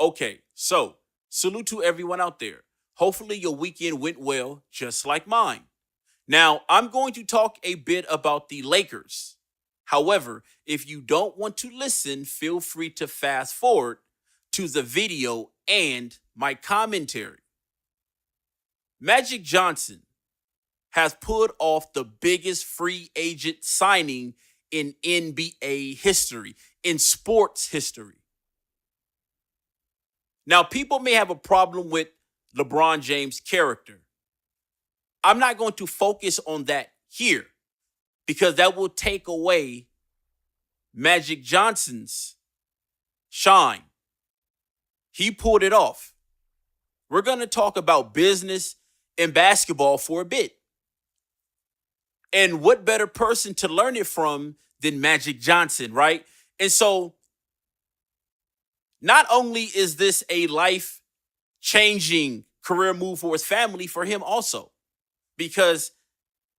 Okay, so salute to everyone out there. Hopefully your weekend went well, just like mine. Now, I'm going to talk a bit about the Lakers. However, if you don't want to listen, feel free to fast forward to the video and my commentary. Magic Johnson has put off the biggest free agent signing in NBA history, in sports history. Now, people may have a problem with LeBron James' character. I'm not going to focus on that here because that will take away Magic Johnson's shine. He pulled it off. We're going to talk about business and basketball for a bit. And what better person to learn it from than Magic Johnson, right? And so not only is this a life-changing career move for his family, for him also, because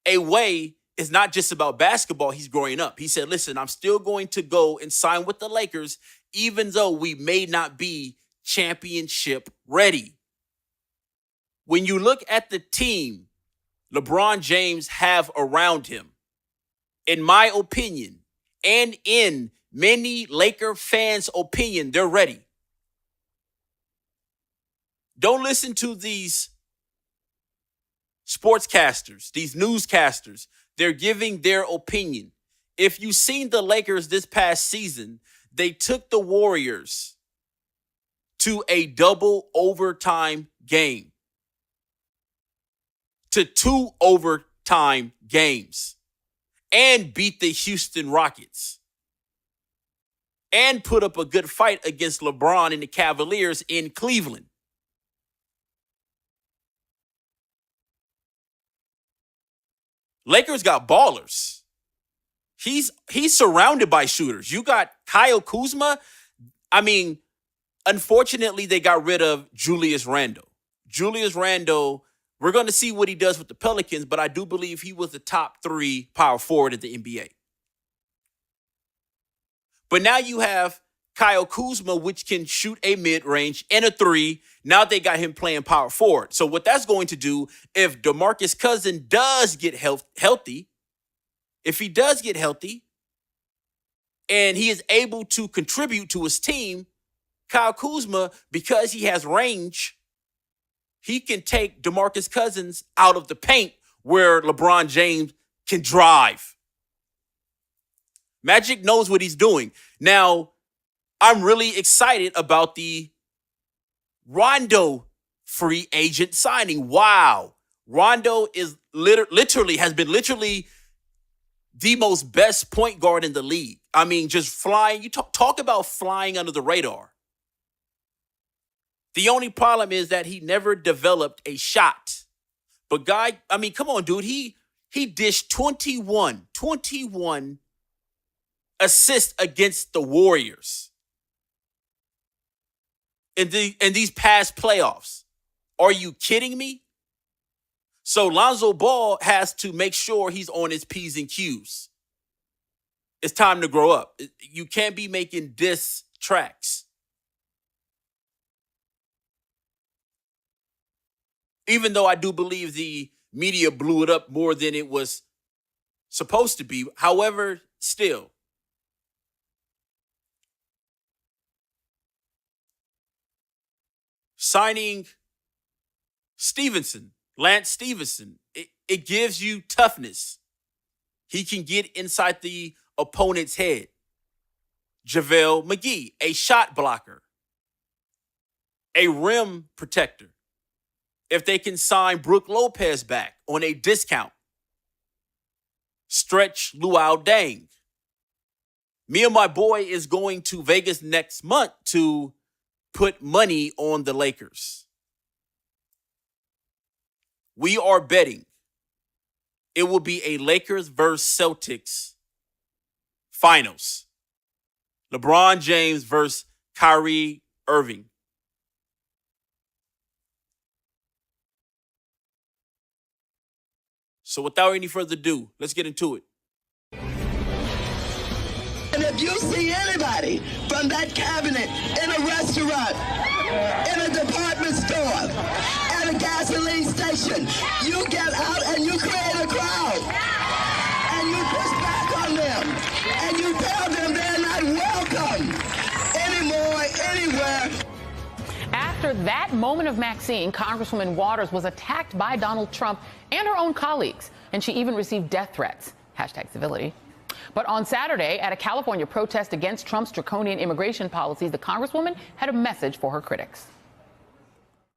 a way is not just about basketball. He's growing up. He said, listen, I'm still going to go and sign with the Lakers, even though we may not be championship ready. When you look at the team LeBron James have around him, in my opinion, and in many Laker fans' opinion, they're ready. Don't listen to these sportscasters, these newscasters. They're giving their opinion. If you've seen the Lakers this past season, they took the Warriors to a double overtime game, to 2 overtime games, and beat the Houston Rockets, and put up a good fight against LeBron and the Cavaliers in Cleveland. Lakers got ballers. He's surrounded by shooters. You got Kyle Kuzma. I mean, unfortunately, they got rid of Julius Randle. Julius Randle, we're going to see what he does with the Pelicans, but I do believe he was the top 3 power forward in the NBA. But now you have Kyle Kuzma, which can shoot a mid-range and a 3. Now they got him playing power forward. So what that's going to do, if DeMarcus Cousins does get healthy, if he does get healthy, and he is able to contribute to his team, Kyle Kuzma, because he has range, he can take DeMarcus Cousins out of the paint where LeBron James can drive. Magic knows what he's doing. Now, I'm really excited about the Rondo free agent signing. Wow. Rondo is literally the most best point guard in the league. I mean, just flying. You talk about flying under the radar. The only problem is that he never developed a shot. But come on, dude. He dished 21 assists against the Warriors in these past playoffs. Are you kidding me? So Lonzo Ball has to make sure he's on his P's and Q's. It's time to grow up. You can't be making diss tracks. Even though I do believe the media blew it up more than it was supposed to be. However, still. Signing Lance Stevenson, it gives you toughness. He can get inside the opponent's head. JaVale McGee, a shot blocker, a rim protector. If they can sign Brook Lopez back on a discount, stretch Luau Deng. Me and my boy is going to Vegas next month to put money on the Lakers. We are betting it will be a Lakers versus Celtics finals. LeBron James versus Kyrie Irving. So without any further ado, let's get into it. And if you see anybody from that cabinet in a restaurant, in a department store, at a gasoline station, you get out and you create a crowd. And you push back on them. And you tell them they're not welcome anymore, anywhere. After that moment of Maxine, Congresswoman Waters was attacked by Donald Trump and her own colleagues, and she even received death threats. #civility. But on Saturday, at a California protest against Trump's draconian immigration policies, the Congresswoman had a message for her critics.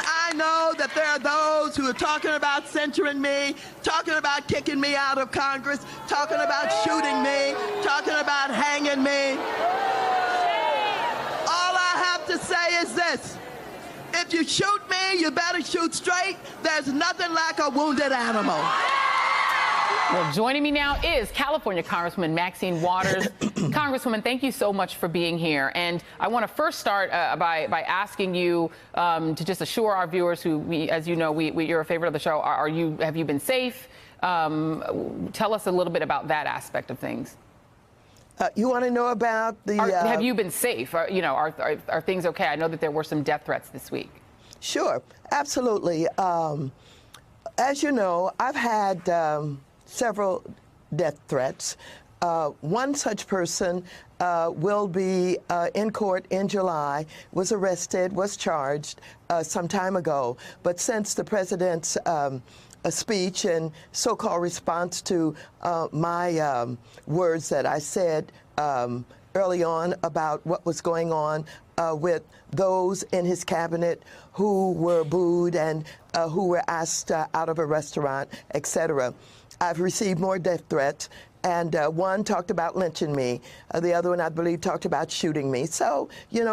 I know that there are those who are talking about censoring me, talking about kicking me out of Congress, talking about shooting me, talking about hanging me. All I have to say is this. If you shoot me, you better shoot straight. There's nothing like a wounded animal. Well, joining me now is California Congresswoman Maxine Waters. Congresswoman, thank you so much for being here. And I want to first start by asking you to just assure our viewers who, as you know, you're a favorite of the show. Have you been safe? Tell us a little bit about that aspect of things. You want to know about the... have you been safe? Are things okay? I know that there were some death threats this week. Sure, absolutely. As you know, I've had several death threats. One such person will be in court in July, was arrested, was charged some time ago. But since the president's speech and so-called response to my words that I said early on about what was going on with those in his cabinet who were booed and who were asked out of a restaurant, etc. I've received more death threats, and one talked about lynching me. The other one, I believe, talked about shooting me. So,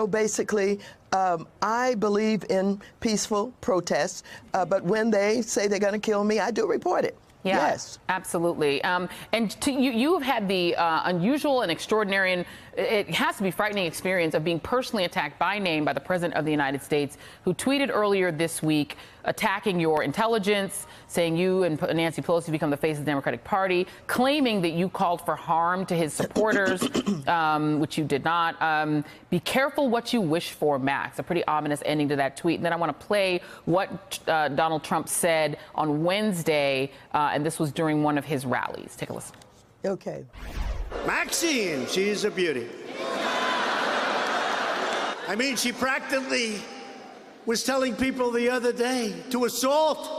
basically, I believe in peaceful protests, but when they say they're going to kill me, I do report it. Yeah, yes, absolutely. And you've had the unusual and extraordinary, and it has to be frightening experience of being personally attacked by name by the President of the United States, who tweeted earlier this week attacking your intelligence, saying you and Nancy Pelosi become the face of the Democratic Party, claiming that you called for harm to his supporters, which you did not. Be careful what you wish for, Max. A pretty ominous ending to that tweet. And then I want to play what Donald Trump said on Wednesday, and this was during one of his rallies. Take a listen. Okay. Maxine, she's a beauty. I mean, she practically was telling people the other day to assault.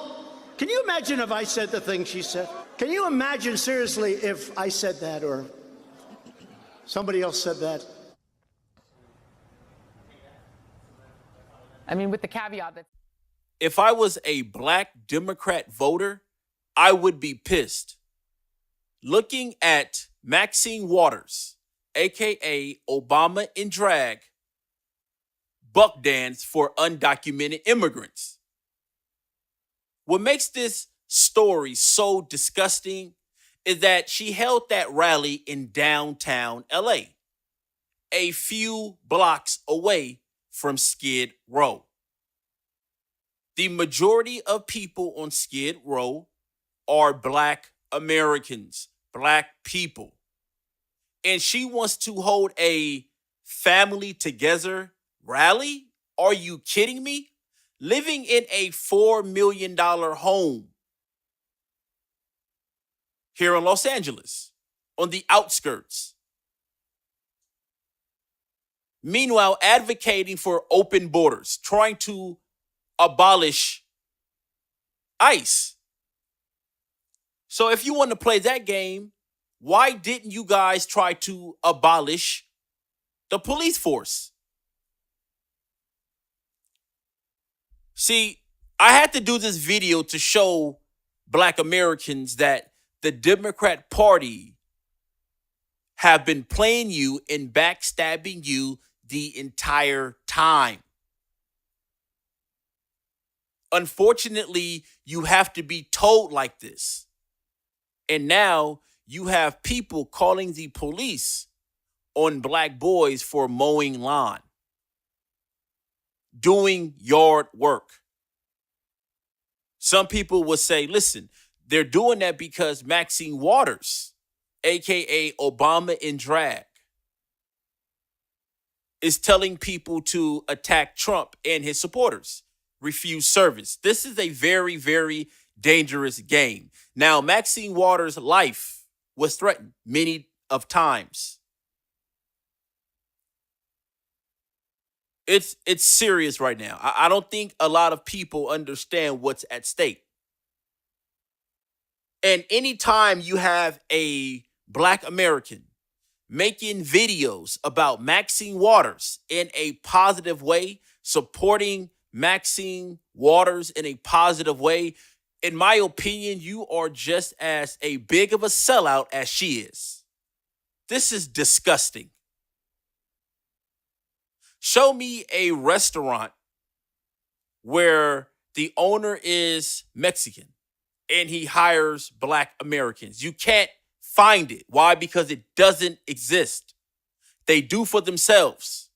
Can you imagine if I said the thing she said? Can you imagine, seriously, if I said that or somebody else said that? I mean, with the caveat that... If I was a black Democrat voter, I would be pissed. Looking at Maxine Waters, a.k.a. Obama in drag, buck dance for undocumented immigrants. What makes this story so disgusting is that she held that rally in downtown LA, a few blocks away from Skid Row. The majority of people on Skid Row are Black Americans, Black people. And she wants to hold a family together rally? Are you kidding me? Living in a $4 million home here in Los Angeles, on the outskirts. Meanwhile, advocating for open borders, trying to abolish ICE. So if you want to play that game, why didn't you guys try to abolish the police force? See, I had to do this video to show Black Americans that the Democrat Party have been playing you and backstabbing you the entire time. Unfortunately, you have to be told like this. And now you have people calling the police on Black boys for mowing lawn, doing yard work. Some people will say, listen, they're doing that because Maxine Waters, a.k.a. Obama in drag, is telling people to attack Trump and his supporters, refuse service. This is a very, very dangerous game. Now, Maxine Waters' life was threatened many of times. It's serious right now. I don't think a lot of people understand what's at stake. And anytime you have a Black American making videos about Maxine Waters in a positive way, supporting Maxine Waters in a positive way, in my opinion, you are just as a big of a sellout as she is. This is disgusting. Show me a restaurant where the owner is Mexican and he hires Black Americans. You can't find it. Why? Because it doesn't exist. They do for themselves.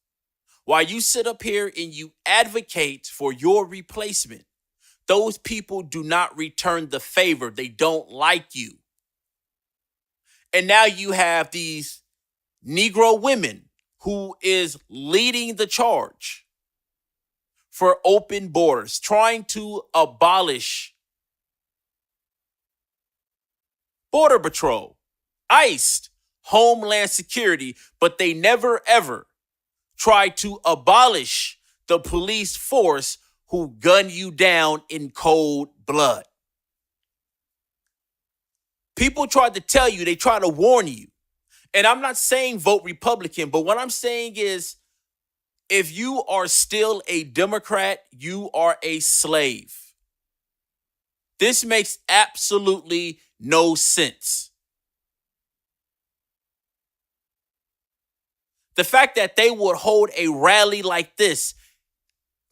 While you sit up here and you advocate for your replacement, those people do not return the favor. They don't like you. And now you have these Negro women who is leading the charge for open borders, trying to abolish Border Patrol, ICE, Homeland Security, but they never ever tried to abolish the police force who gun you down in cold blood. People tried to tell you, they tried to warn you. And I'm not saying vote Republican, but what I'm saying is if you are still a Democrat, you are a slave. This makes absolutely no sense. The fact that they would hold a rally like this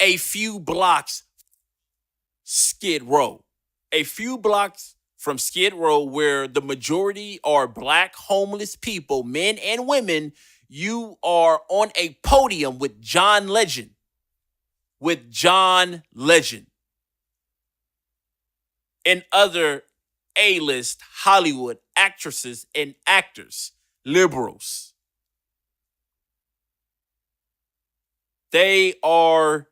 a few blocks Skid Row, a few blocks from Skid Row, where the majority are Black homeless people, men and women, you are on a podium with John Legend. And other A-list Hollywood actresses and actors, liberals. They are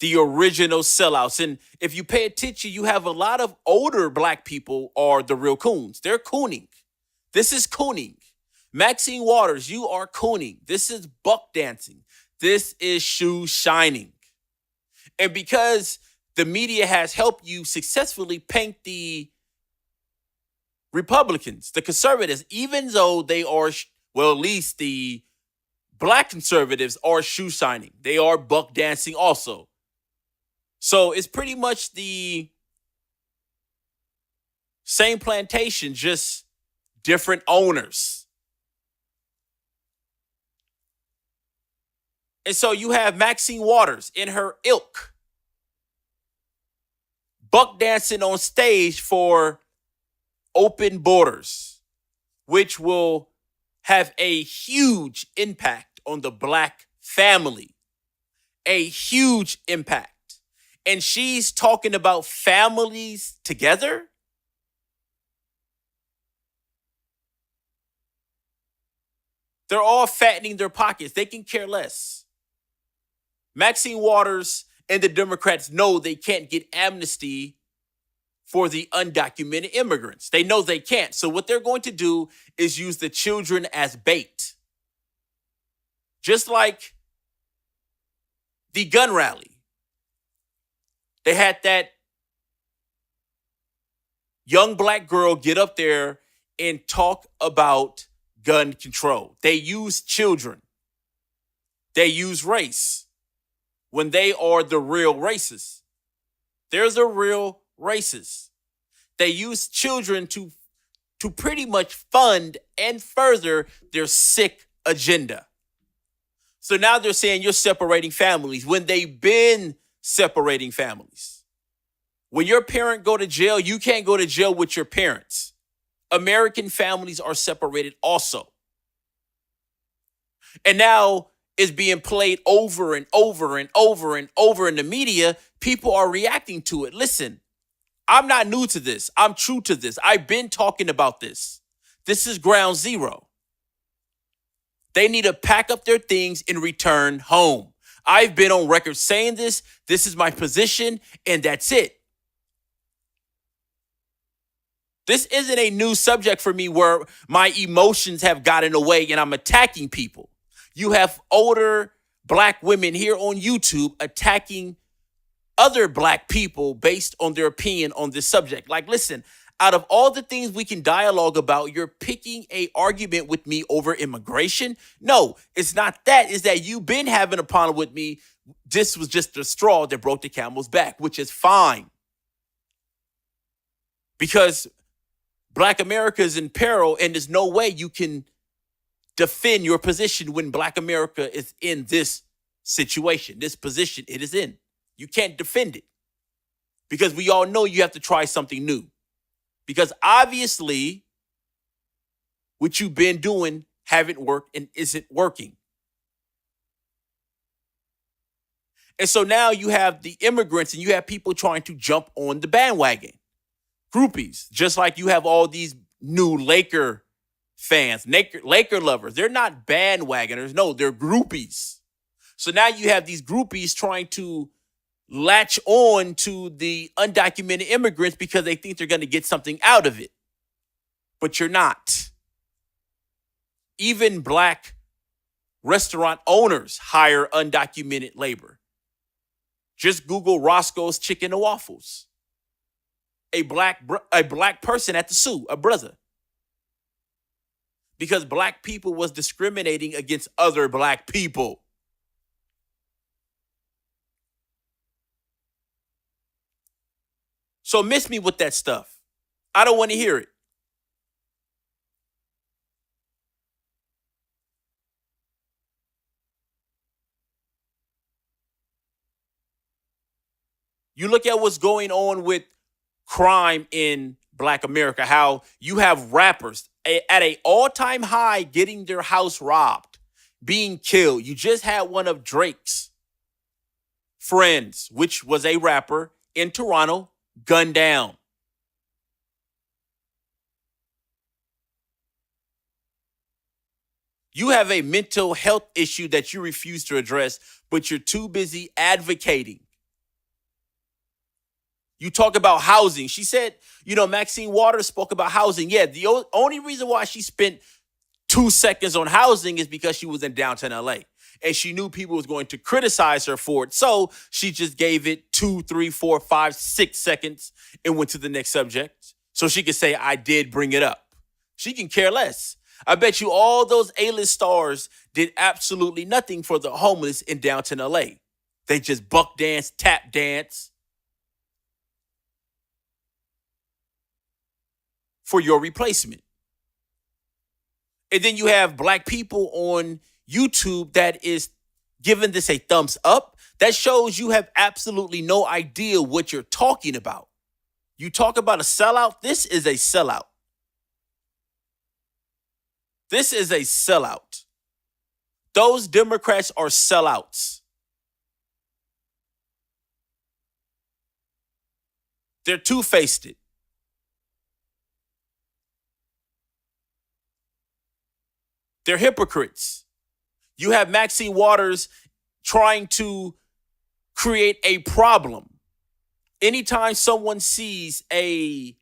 the original sellouts. And if you pay attention, you have a lot of older Black people are the real coons. They're cooning. This is cooning. Maxine Waters, you are cooning. This is buck dancing. This is shoe shining. And because the media has helped you successfully paint the Republicans, the conservatives, even though they are, well, at least the Black conservatives are shoe shining. They are buck dancing also. So it's pretty much the same plantation, just different owners. And so you have Maxine Waters in her ilk buck dancing on stage for open borders, which will have a huge impact on the Black family, a huge impact. And she's talking about families together. They're all fattening their pockets. They can care less. Maxine Waters and the Democrats know they can't get amnesty for the undocumented immigrants. They know they can't. So what they're going to do is use the children as bait. Just like the gun rally. They had that young Black girl get up there and talk about gun control. They use children. They use race when they are the real racists. There's a real racist. They use children to pretty much fund and further their sick agenda. So now they're saying you're separating families when they've been separating families. When your parent go to jail, you can't go to jail with your parents. American families are separated also. And now it's being played over and over and over and over in the media. People are reacting to it. Listen, I'm not new to this. I'm true to this. I've been talking about this. This is ground zero. They need to pack up their things and return home. I've been on record saying this. This is my position, and that's it. This isn't a new subject for me where my emotions have gotten away and I'm attacking people. You have older black women here on YouTube attacking other black people based on their opinion on this subject. Like, listen, out of all the things we can dialogue about, you're picking an argument with me over immigration? No, it's not that. It's that you've been having a problem with me. This was just the straw that broke the camel's back, which is fine. Because Black America is in peril, and there's no way you can defend your position when Black America is in this situation, this position it is in. You can't defend it because we all know you have to try something new. Because obviously, what you've been doing haven't worked and isn't working. And so now you have the immigrants and you have people trying to jump on the bandwagon. Groupies, just like you have all these new Laker fans, Laker lovers. They're not bandwagoners. No, they're groupies. So now you have these groupies trying to latch on to the undocumented immigrants because they think they're going to get something out of it. But you're not. Even black restaurant owners hire undocumented labor. Just Google Roscoe's Chicken and Waffles. A black person at the zoo, a brother. Because black people was discriminating against other black people. So miss me with that stuff. I don't want to hear it. You look at what's going on with crime in Black America, how you have rappers at an all-time high getting their house robbed, being killed. You just had one of Drake's friends, which was a rapper in Toronto, gunned down. You have a mental health issue that you refuse to address, but you're too busy advocating. You talk about housing. She said, Maxine Waters spoke about housing. Yeah, the only reason why she spent 2 seconds on housing is because she was in downtown LA. And she knew people was going to criticize her for it. So she just gave it 2, 3, 4, 5, 6 seconds and went to the next subject. So she could say, I did bring it up. She can care less. I bet you all those A-list stars did absolutely nothing for the homeless in downtown LA. They just buck dance, tap dance for your replacement. And then you have black people on YouTube that is giving this a thumbs up. That shows you have absolutely no idea what you're talking about. You talk about a sellout. This is a sellout. This is a sellout. Those Democrats are sellouts. They're two-faced. They're hypocrites. You have Maxine Waters trying to create a problem. Anytime someone sees a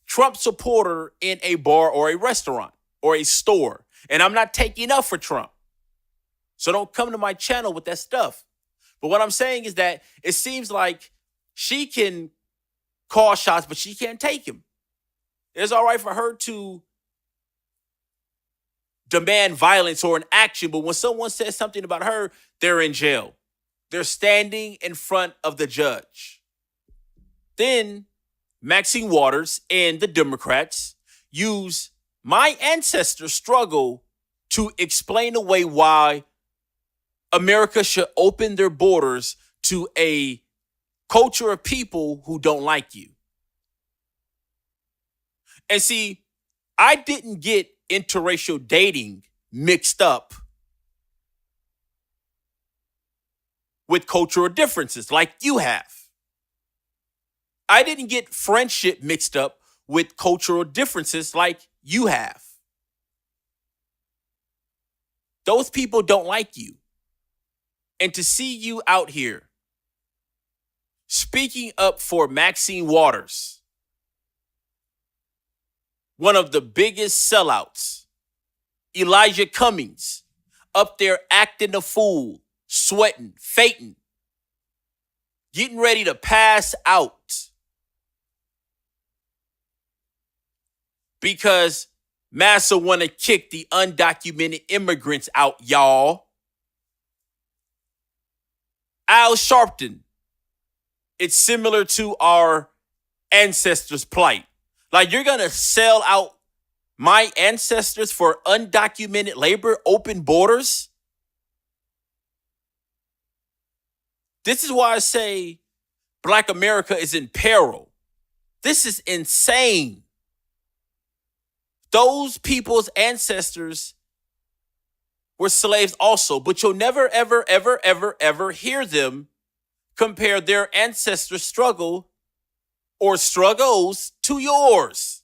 Trump supporter in a bar or a restaurant or a store, and I'm not taking up for Trump, so don't come to my channel with that stuff. But what I'm saying is that it seems like she can call shots, but she can't take them. It's all right for her to demand violence or an action, but when someone says something about her, they're in jail. They're standing in front of the judge. Then Maxine Waters and the Democrats use my ancestors' struggle to explain away why America should open their borders to a culture of people who don't like you. And see, I didn't get interracial dating mixed up with cultural differences like you have. I didn't get friendship mixed up with cultural differences like you have. Those people don't like you. And to see you out here speaking up for Maxine Waters, one of the biggest sellouts, Elijah Cummings, up there acting a fool, sweating, fainting, getting ready to pass out because Massa want to kick the undocumented immigrants out, y'all. Al Sharpton, it's similar to our ancestors' plight. Like, you're going to sell out my ancestors for undocumented labor, open borders? This is why I say Black America is in peril. This is insane. Those people's ancestors were slaves also, but you'll never, ever, ever, ever, ever hear them compare their ancestors' struggle or struggles to yours.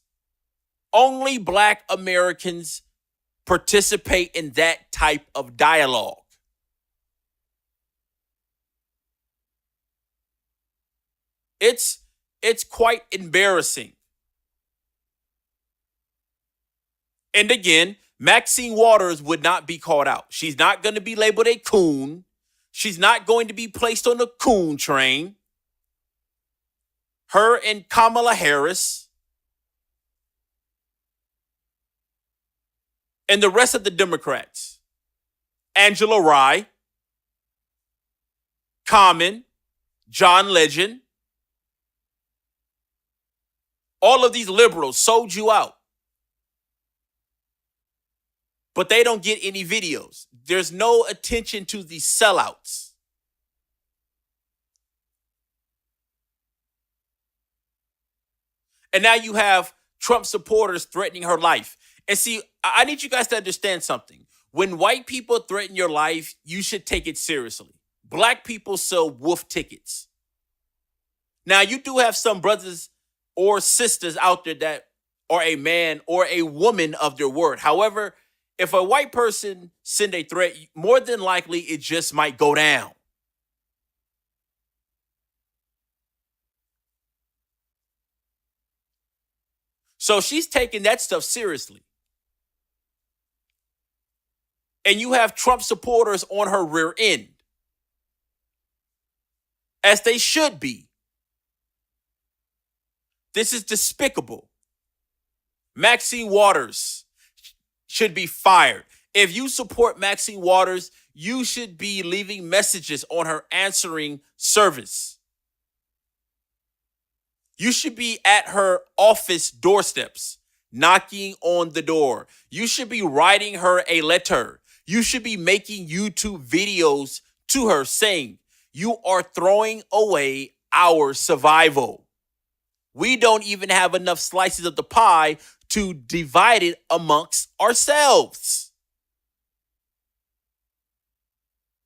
Only Black Americans participate in that type of dialogue. It's quite embarrassing. And again, Maxine Waters would not be called out. She's not going to be labeled a coon. She's not going to be placed on the coon train. Her and Kamala Harris and the rest of the Democrats, Angela Rye, Common, John Legend, all of these liberals sold you out. But they don't get any videos. There's no attention to the sellouts. And now you have Trump supporters threatening her life. And see, I need you guys to understand something. When white people threaten your life, you should take it seriously. Black people sell wolf tickets. Now, you do have some brothers or sisters out there that are a man or a woman of their word. However, if a white person send a threat, more than likely it just might go down. So she's taking that stuff seriously. And you have Trump supporters on her rear end, as they should be. This is despicable. Maxine Waters should be fired. If you support Maxine Waters, you should be leaving messages on her answering service. You should be at her office doorsteps, knocking on the door. You should be writing her a letter. You should be making YouTube videos to her saying, you are throwing away our survival. We don't even have enough slices of the pie to divide it amongst ourselves.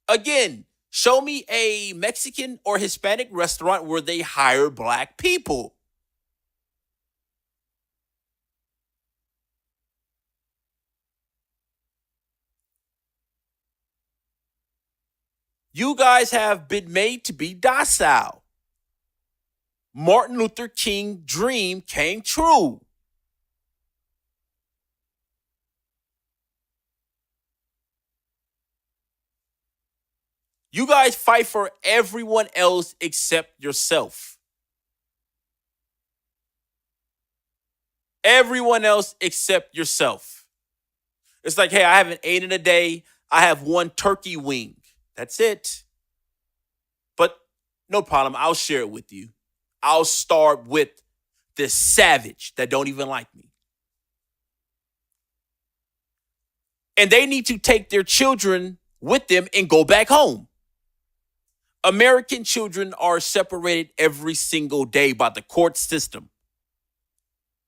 Again, show me a Mexican or Hispanic restaurant where they hire Black people. You guys have been made to be docile. Martin Luther King's dream came true. You guys fight for everyone else except yourself. Everyone else except yourself. It's like, hey, I haven't ate in a day. I have one turkey wing. That's it. But no problem. I'll share it with you. I'll start with this savage that don't even like me. And they need to take their children with them and go back home. American children are separated every single day by the court system.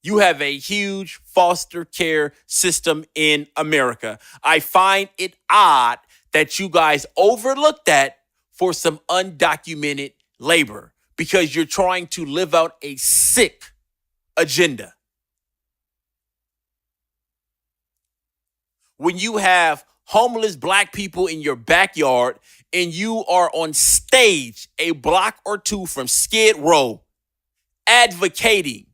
You have a huge foster care system in America. I find it odd that you guys overlook that for some undocumented labor because you're trying to live out a sick agenda. When you have homeless black people in your backyard, and you are on stage a block or two from Skid Row advocating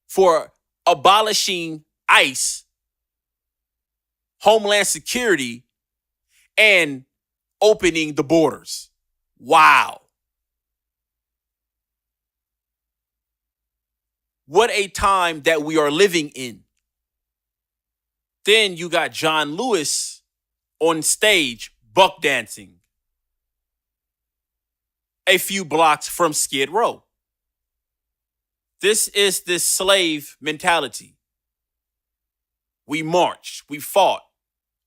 for abolishing ICE, Homeland Security, and opening the borders. Wow. What a time that we are living in. Then you got John Lewis on stage buck dancing a few blocks from Skid Row. This is this slave mentality. We marched, we fought,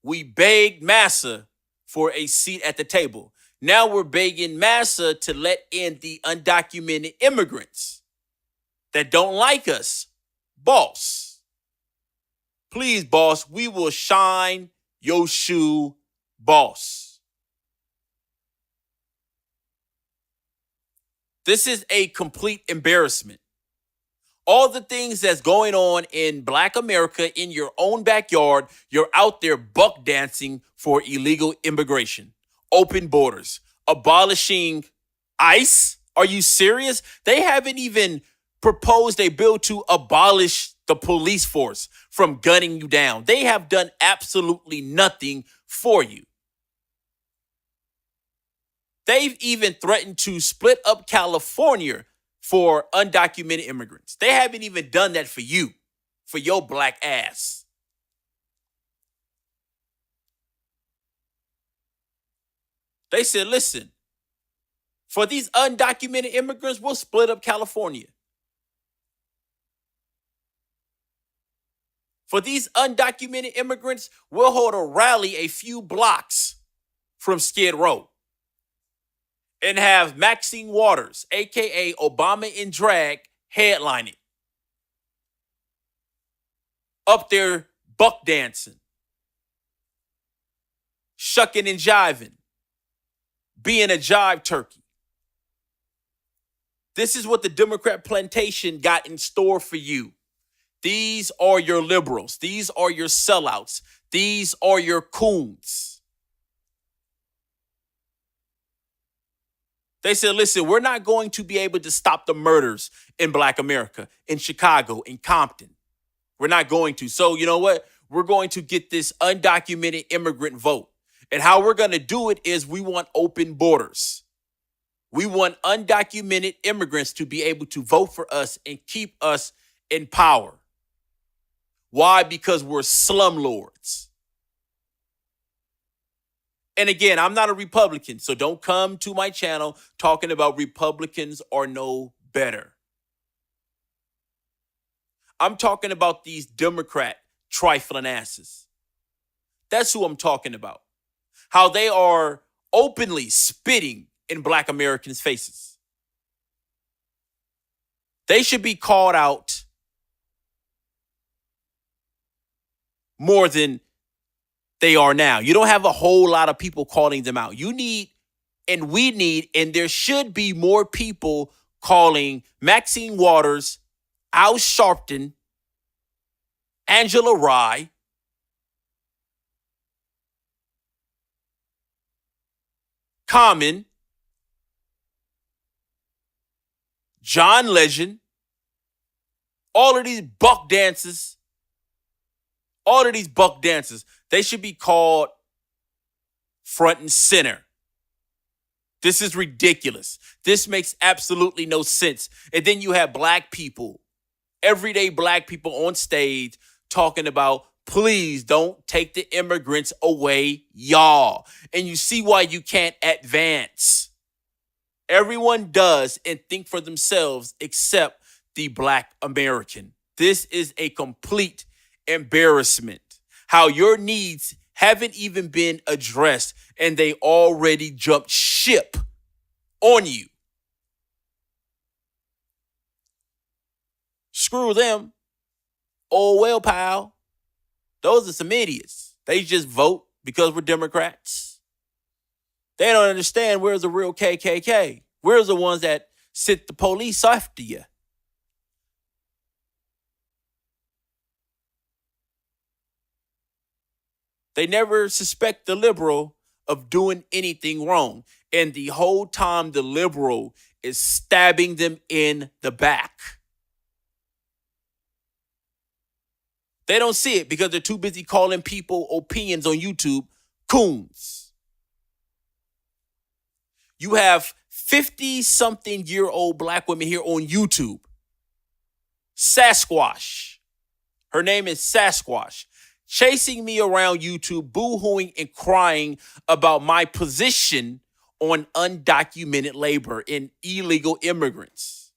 we begged Massa for a seat at the table. Now we're begging Massa to let in the undocumented immigrants that don't like us. Boss, please, boss, we will shine your shoe, boss. This is a complete embarrassment. All the things that's going on in Black America in your own backyard, you're out there buck dancing for illegal immigration, open borders, abolishing ICE. Are you serious? They haven't even proposed a bill to abolish the police force from gunning you down. They have done absolutely nothing for you. They've even threatened to split up California for undocumented immigrants. They haven't even done that for you, for your black ass. They said, listen, for these undocumented immigrants, we'll split up California. For these undocumented immigrants, we'll hold a rally a few blocks from Skid Row and have Maxine Waters, a.k.a. Obama in drag, headlining. Up there buck dancing, shucking and jiving, being a jive turkey. This is what the Democrat plantation got in store for you. These are your liberals. These are your sellouts. These are your coons. They said, listen, we're not going to be able to stop the murders in Black America, in Chicago, in Compton. We're not going to. So you know what? We're going to get this undocumented immigrant vote. And how we're going to do it is we want open borders. We want undocumented immigrants to be able to vote for us and keep us in power. Why? Because we're slumlords. And again, I'm not a Republican, so don't come to my channel talking about Republicans are no better. I'm talking about these Democrat trifling asses. That's who I'm talking about. How they are openly spitting in Black Americans' faces. They should be called out more than they are now. You don't have a whole lot of people calling them out. You need, and we need, and there should be more people calling Maxine Waters, Al Sharpton, Angela Rye, Common, John Legend, all of these buck dancers. All of these buck dancers, they should be called front and center. This is ridiculous. This makes absolutely no sense. And then you have black people, everyday black people on stage talking about, please don't take the immigrants away, y'all. And you see why you can't advance. Everyone does and think for themselves except the Black American. This is a complete embarrassment. How your needs haven't even been addressed and they already jumped ship on you. Screw them. Oh, well, pal. Those are some idiots. They just vote because we're Democrats. They don't understand where's the real KKK. We're the ones that sit the police after you. They never suspect the liberal of doing anything wrong. And the whole time the liberal is stabbing them in the back. They don't see it because they're too busy calling people opinions on YouTube coons. You have 50-something-year-old black women here on YouTube. Sasquatch. Her name is Sasquatch. Chasing me around YouTube, boo-hooing and crying about my position on undocumented labor and illegal immigrants.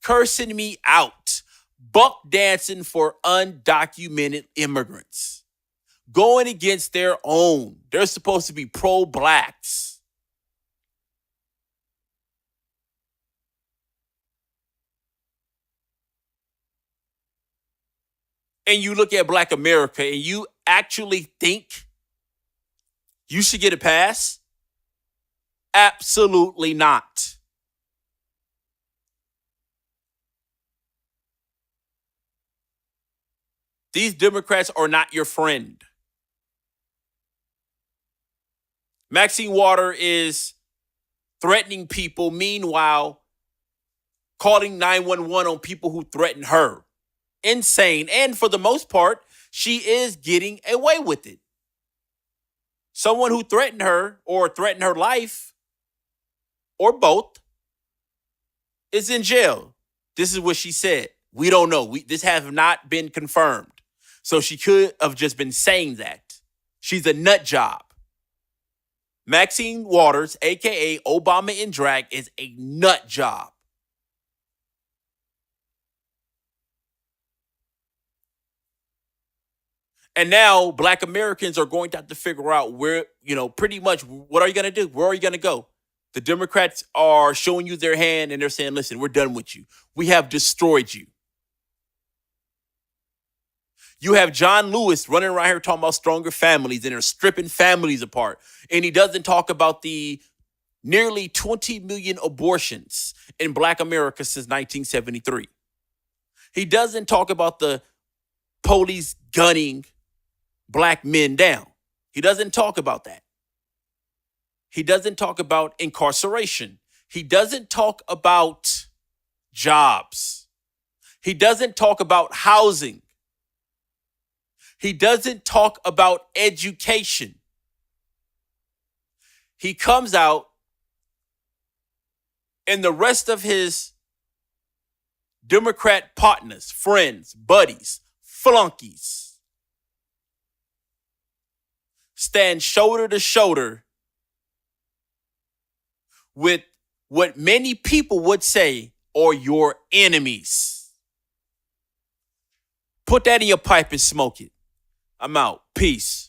Cursing me out. Buck dancing for undocumented immigrants. Going against their own. They're supposed to be pro-blacks. And you look at Black America and you actually think you should get a pass? Absolutely not. These Democrats are not your friend. Maxine Water is threatening people, meanwhile calling 911 on people who threaten her. Insane. And for the most part, she is getting away with it. Someone who threatened her or threatened her life, or both, is in jail. This is what she said. We don't know. This has not been confirmed. So she could have just been saying that. She's a nut job. Maxine Waters, a.k.a. Obama in drag, is a nut job. And now Black Americans are going to have to figure out where, pretty much what are you going to do? Where are you going to go? The Democrats are showing you their hand and they're saying, listen, we're done with you. We have destroyed you. You have John Lewis running around here talking about stronger families and they're stripping families apart. And he doesn't talk about the nearly 20 million abortions in Black America since 1973. He doesn't talk about the police gunning Black men down. He doesn't talk about that. He doesn't talk about incarceration. He doesn't talk about jobs. He doesn't talk about housing. He doesn't talk about education. He comes out and the rest of his Democrat partners, friends, buddies, flunkies, stand shoulder to shoulder with what many people would say are your enemies. Put that in your pipe and smoke it. I'm out. Peace.